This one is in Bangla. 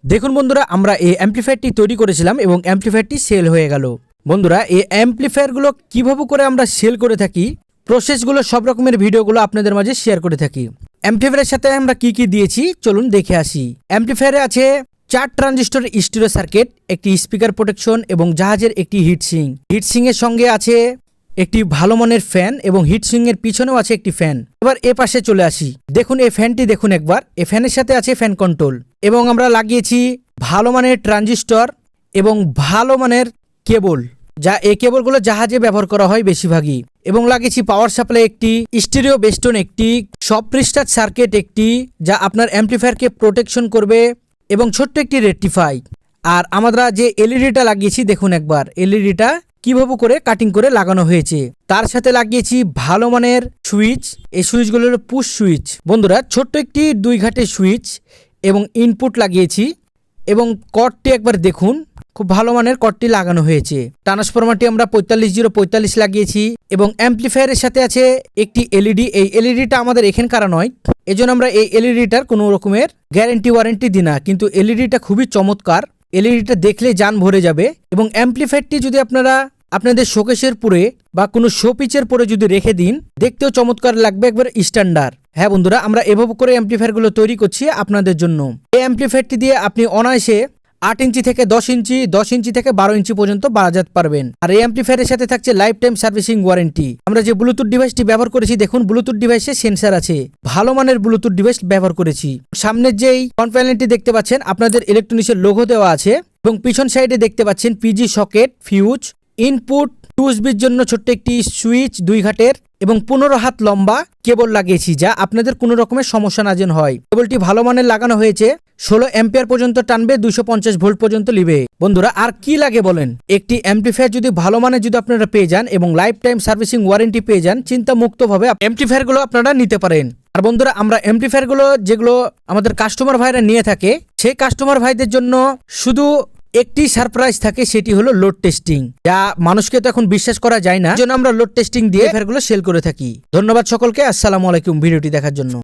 দেখুন বন্ধুরা, আমরা এই অ্যাম্পলিফায়ারটি তৈরি করেছিলাম এবং অ্যাম্পলিফায়ারটি সেল হয়ে গেল। বন্ধুরা, এই অ্যাম্পলিফায়ারগুলো কিভাবে করে আমরা সেল করে থাকি, প্রসেসগুলো, সব রকমের ভিডিওগুলো আপনাদের মাঝে শেয়ার করে থাকি। অ্যাম্পলিফায়ারের সাথে আমরা কি কি দিয়েছি চলুন দেখে আসি। অ্যাম্পলিফায়ারে আছে 4 ট্রানজিস্টর স্টিরিও সার্কিট, একটি স্পিকার প্রোটেকশন এবং জাহাজের একটি হিটসিং। হিটসিং এর সঙ্গে আছে একটি ভালো মানের ফ্যান এবং হিটসিং এর পিছনেও আছে একটি ফ্যান। এবার এ পাশে চলে আসি, দেখুন এই ফ্যানটি দেখুন একবার। এই ফ্যানের সাথে আছে ফ্যান কন্ট্রোল এবং আমরা লাগিয়েছি ভালো মানের ট্রানজিস্টর এবং ভালো মানের কেবল, যা এই কেবলগুলো জাহাজে ব্যবহার করা হয় বেশিরভাগই। এবং লাগিয়েছি পাওয়ার সাপ্লাই একটি, স্টিরিও বেস্টন একটি, সব পৃষ্ঠার সার্কিট একটি, যা আপনার অ্যাম্পলিফায়ারকে প্রোটেকশন করবে, এবং ছোট্ট একটি রেকটিফাই। আর আমরা যে এলইডিটা লাগিয়েছি দেখুন একবার, এলইডিটা কিভাবে করে কাটিং করে লাগানো হয়েছে। তার সাথে লাগিয়েছি ভালো মানের সুইচ। এই সুইচগুলো হলো পুশ সুইচ। বন্ধুরা, ছোট্ট একটি 2 ঘাটের সুইচ এবং ইনপুট লাগিয়েছি। এবং কর্ডটি একবার দেখুন, খুব ভালো মানের কর্ডটি লাগানো হয়েছে। ট্রান্সফরমারটি আমরা 45-045 লাগিয়েছি এবং অ্যাম্পলিফায়ারের সাথে আছে একটি এলইডি। এই এলইডিটা আমাদের এখানকার নয়, এজন্য আমরা এই এলইডিটার কোনো রকমের গ্যারেন্টি ওয়ারেন্টি দিই না, কিন্তু এলইডিটা খুবই চমৎকার। এলইডিটা দেখলে জান ভরে যাবে। এবং অ্যাম্পলিফায়ারটি যদি আপনারা আপনাদের শোকেসের পরে বা কোনো শোপিচের পরে যদি রেখে দিন, দেখতেও চমৎকার লাগবে, একবার স্ট্যান্ডার্ড। হ্যাঁ বন্ধুরা, আমরা এভাবে করে অ্যাম্পলিফায়ারগুলো তৈরি করছি আপনাদের জন্য। এই অ্যাম্পলিফায়ারটি দিয়ে আপনি অনায়াসে 8 ইঞ্চি থেকে 10 ইঞ্চি, 10 ইঞ্চি থেকে 12 ইঞ্চি পর্যন্ত বাজাতে পারবেন। আর এই অ্যাম্পলিফায়ারের সাথে থাকছে লাইফ টাইম সার্ভিসিং ওয়ারেন্টি। আমরা যে ব্লুটুথ ডিভাইসটি ব্যবহার করেছি দেখুন, ব্লুটুথ ডিভাইসে সেন্সার আছে, ভালো মানের ব্লুটুথ ডিভাইস ব্যবহার করেছি। সামনের যেই ফ্রন্ট প্যানেলটি দেখতে পাচ্ছেন, আপনাদের ইলেকট্রনিক্সের লোগো দেওয়া আছে এবং পিছন সাইডে দেখতে পাচ্ছেন পিজি সকেট, ফিউজ, ইনপুট, ইউএসবির জন্য ছোট্ট একটি সুইচ 2 ঘাটের এবং 15 হাত লম্বা কেবল লাগিয়েছি, যা আপনাদের কোনো রকমের সমস্যা না যেন হয়। কেবলটি ভালো মানের লাগানো হয়েছে, 16 অ্যাম্পিয়ার পর্যন্ত টানবে, 250 ভোল্ট পর্যন্ত নিবে। বন্ধুরা, আর কি লাগে বলেন? একটি অ্যাম্পলিফায়ার যদি ভালো মানের যদি আপনারা পেয়ে যান এবং লাইফ টাইম সার্ভিসিং ওয়ারেন্টি পেয়ে যান, চিন্তা মুক্তভাবে অ্যাম্পলিফায়ারগুলো আপনারা নিতে পারেন। আর বন্ধুরা, আমরা অ্যাম্পলিফায়ারগুলো যেগুলো আমাদের কাস্টমার ভাইরা নিয়ে থাকে, সেই কাস্টমার ভাইদের জন্য শুধু একটি সারপ্রাইজ থাকে, সেটি হলো লোড টেস্টিং, যা মানুষকে তো এখন বিশ্বাস করা যায় না, জন্য আমরা লোড টেস্টিং দিয়ে অ্যাম্পলিফায়ারগুলো সেল করে থাকি। ধন্যবাদ সকলকে, আসসালামু আলাইকুম ভিডিওটি দেখার জন্য।